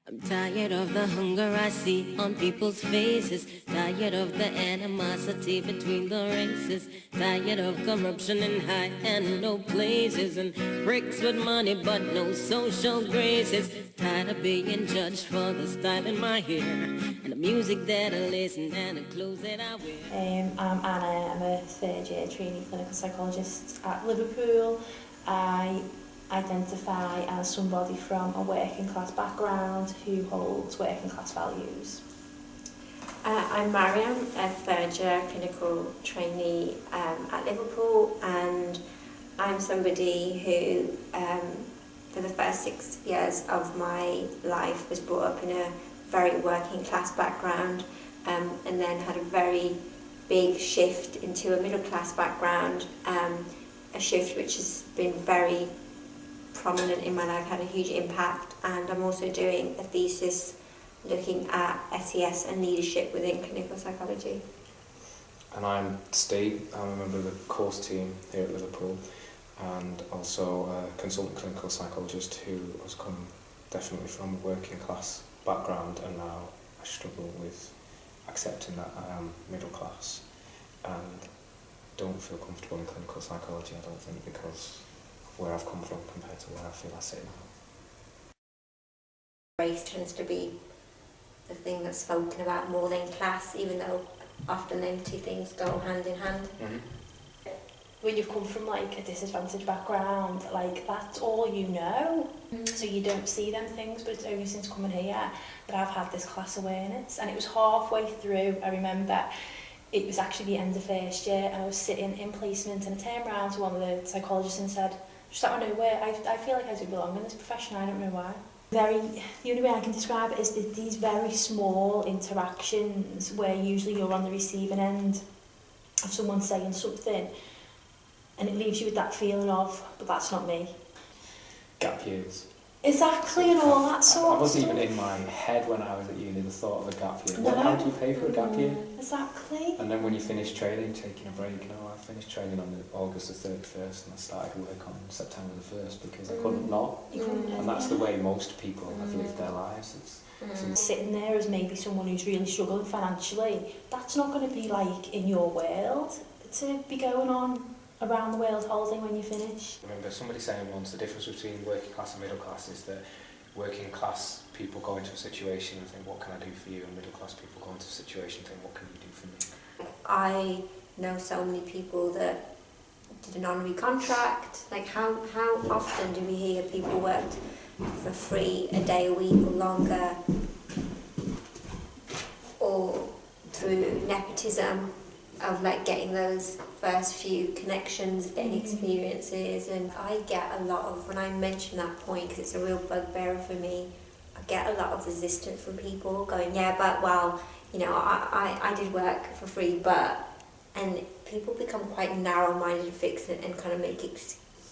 I'm tired of the hunger I see on people's faces. Tired of the animosity between the races. Tired of corruption in high and low places. And bricks with money but no social graces. Tired of being judged for the style in my hair. And the music that I listen and the clothes that I wear. I'm Anna, I'm a third year trainee clinical psychologist at Liverpool. I identify as somebody from a working class background who holds working class values. I'm Mariam, a third year clinical trainee at Liverpool, and I'm somebody who for the first 6 years of my life was brought up in a very working class background and then had a very big shift into a middle class background, a shift which has been very prominent in my life, had a huge impact, and I'm also doing a thesis looking at SES and leadership within clinical psychology. And I'm Steve, I'm a member of the course team here at Liverpool and also a consultant clinical psychologist who has come definitely from a working class background, and now I struggle with accepting that I am middle class and don't feel comfortable in clinical psychology, I don't think, because where I've come from compared to where I feel I sit now. Race tends to be the thing that's spoken about more than class, even though often them two things go hand in hand. Mm-hmm. When you've come from like a disadvantaged background, like that's all you know, so you don't see them things, but it's only since coming here that I've had this class awareness. And it was halfway through, I remember, it was actually the end of first year, and I was sitting in placement, and I turned around to one of the psychologists and said, just out of nowhere, I feel like I don't belong in this profession, I don't know why. The only way I can describe it is that these very small interactions where usually you're on the receiving end of someone saying something and it leaves you with that feeling of, but that's not me. Gap years. Exactly, and all that sort of I wasn't stuff. even in my head when I was at uni the thought of a gap year. No. How do you pay for a gap year? Exactly. And then when you finish training, taking a break, I finished training on August the 31st and I started work on September the 1st because I couldn't not. And that's the way most people have lived their lives. It's Sitting there as maybe someone who's really struggling financially, that's not going to be like in your world to be going on around the world holding when you finish. I remember somebody saying once the difference between working class and middle class is that working class people go into a situation and think, what can I do for you? And middle class people go into a situation and think, what can you do for me? I know so many people that did an honorary contract. Like how often do we hear people worked for free a day a week or longer, or through nepotism of like getting those first few connections, getting experiences. And I get a lot of, when I mention that point, because it's a real bugbear for me, I get a lot of resistance from people going, yeah, but well, I did work for free, but, and people become quite narrow-minded and fixed and kind of make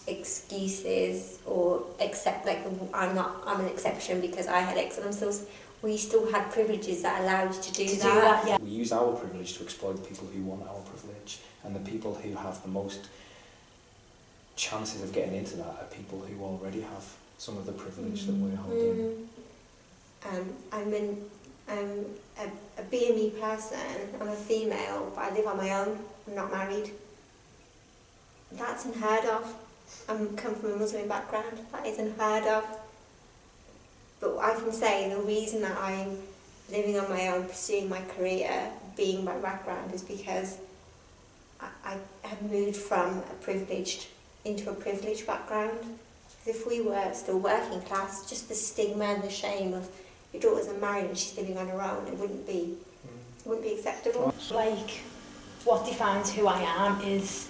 excuses or accept, like, I'm an exception because I had X. And we still had privileges that allowed you to do that. Yeah. We use our privilege to exploit the people who want our privilege, and the people who have the most chances of getting into that are people who already have some of the privilege that we're holding. I'm a BME person, I'm a female, but I live on my own, I'm not married. That's unheard of. I come from a Muslim background, that is unheard of. But I can say the reason that I'm living on my own, pursuing my career, being my background, is because I have moved from a privileged into a privileged background. If we were still working class, just the stigma and the shame of your daughter's unmarried and she's living on her own, it wouldn't be acceptable. Like, what defines who I am is,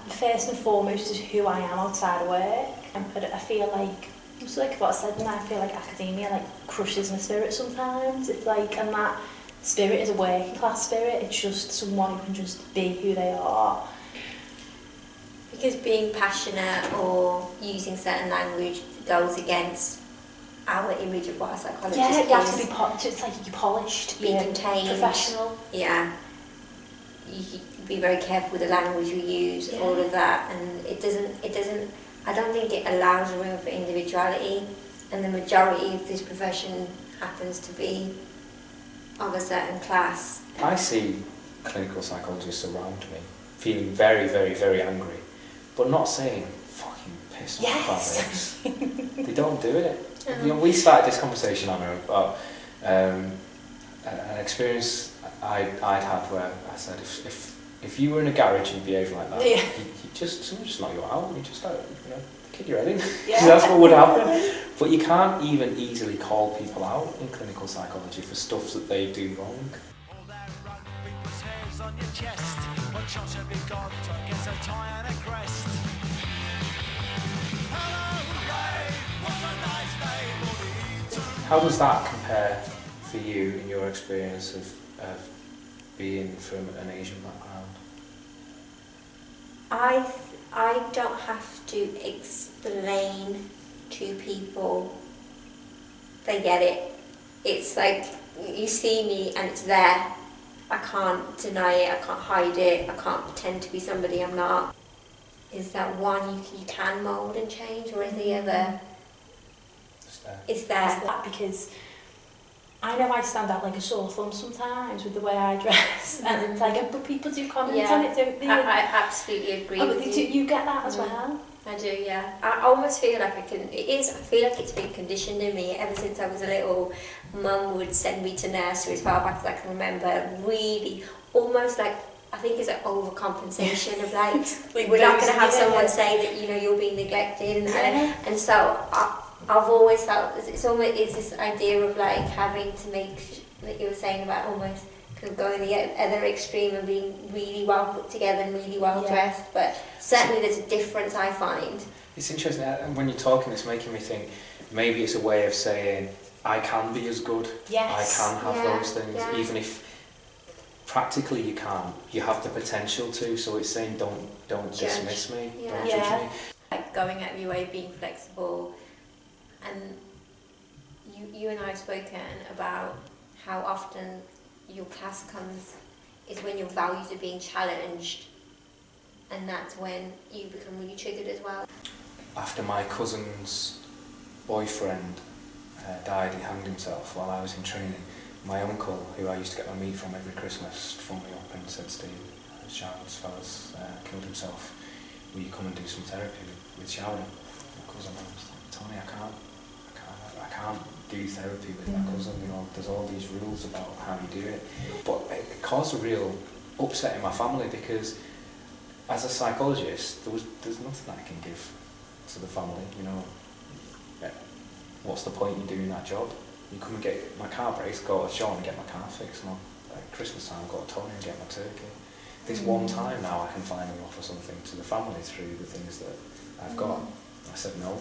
first and foremost, is who I am outside of work. I feel like, it's like what I said, and I feel like academia like crushes my spirit sometimes. It's like, and that spirit is a working class spirit. It's just someone who can just be who they are. Because being passionate or using certain language goes against our image of what a psychologist is. Yeah, you have to be it's like you're polished, be contained, professional. Yeah. You be very careful with the language you use, all of that, and it doesn't, I don't think it allows room for individuality. and the majority of this profession happens to be of a certain class. I see clinical psychologists around me feeling very, very, very angry, but not saying, fucking piss off about this. They don't do it. You know, we started this conversation, Anna, about an experience I'd had where I said, if you were in a garage and behaved like that, you someone just knock you out, and you just like, you know, kick your head in. Yeah. That's what would happen. But you can't even easily call people out in clinical psychology for stuff that they do wrong. How does that compare for you in your experience of being from an Asian background? I don't have to explain to people. They get it. It's like, you see me and it's there. I can't deny it, I can't hide it, I can't pretend to be somebody I'm not. Is that one you can mould and change, or is the other? It's there. It's that, because I know I stand out like a sore thumb sometimes with the way I dress, and it's like, but people do comment on it, don't they? I absolutely agree with you. You get that as well? I do, yeah. I almost feel like I feel like it's been conditioned in me ever since I was a little. Mum would send me to nursery as far back as I can remember, really, almost like, I think it's an overcompensation of like, we're not going to have someone say that, you know, you're being neglected, and so I've always felt it's this idea of like having to make, like you were saying about almost kind of going the other extreme and being really well put together and really well dressed, but certainly there's a difference I find. It's interesting, and when you're talking, it's making me think maybe it's a way of saying I can be as good, yes. I can have those things, even if practically you can't. You have the potential to, so it's saying don't dismiss me, don't judge me. Like going out of your way, being flexible, and you and I have spoken about how often your class comes is when your values are being challenged, and that's when you become really triggered as well. After my cousin's boyfriend died, he hanged himself while I was in training. My uncle, who I used to get my meat from every Christmas, phoned me up and said, "Steve, Charles fellas killed himself. Will you come and do some therapy with shouting?" My cousin, I was like, "Tony, I can't do therapy with my cousin. You know, there's all these rules about how you do it." But it caused a real upset in my family, because as a psychologist, there's nothing I can give to the family. You know, what's the point in doing that job? You come and get my car brakes, go to Sean and get my car fixed, and at Christmas time go to Tony and get my turkey. This one time now I can finally offer something to the family through the things that I've got. I said no.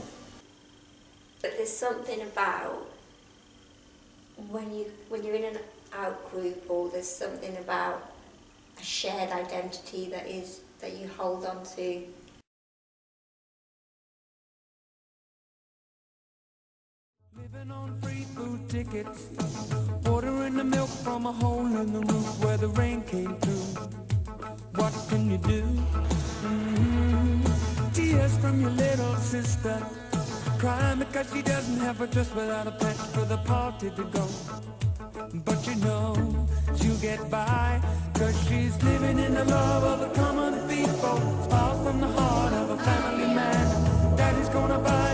But there's something about when you're in an out group, or there's something about a shared identity that you hold on to. Living on free food tickets, watering the milk from a hole in the roof where the rain came through. What can you do? Tears from your little sister, crying because she doesn't have a dress without a patch for the party to go. But you know she'll get by, cause she's living in the love of the common people, far from the heart of a family man. Daddy's gonna buy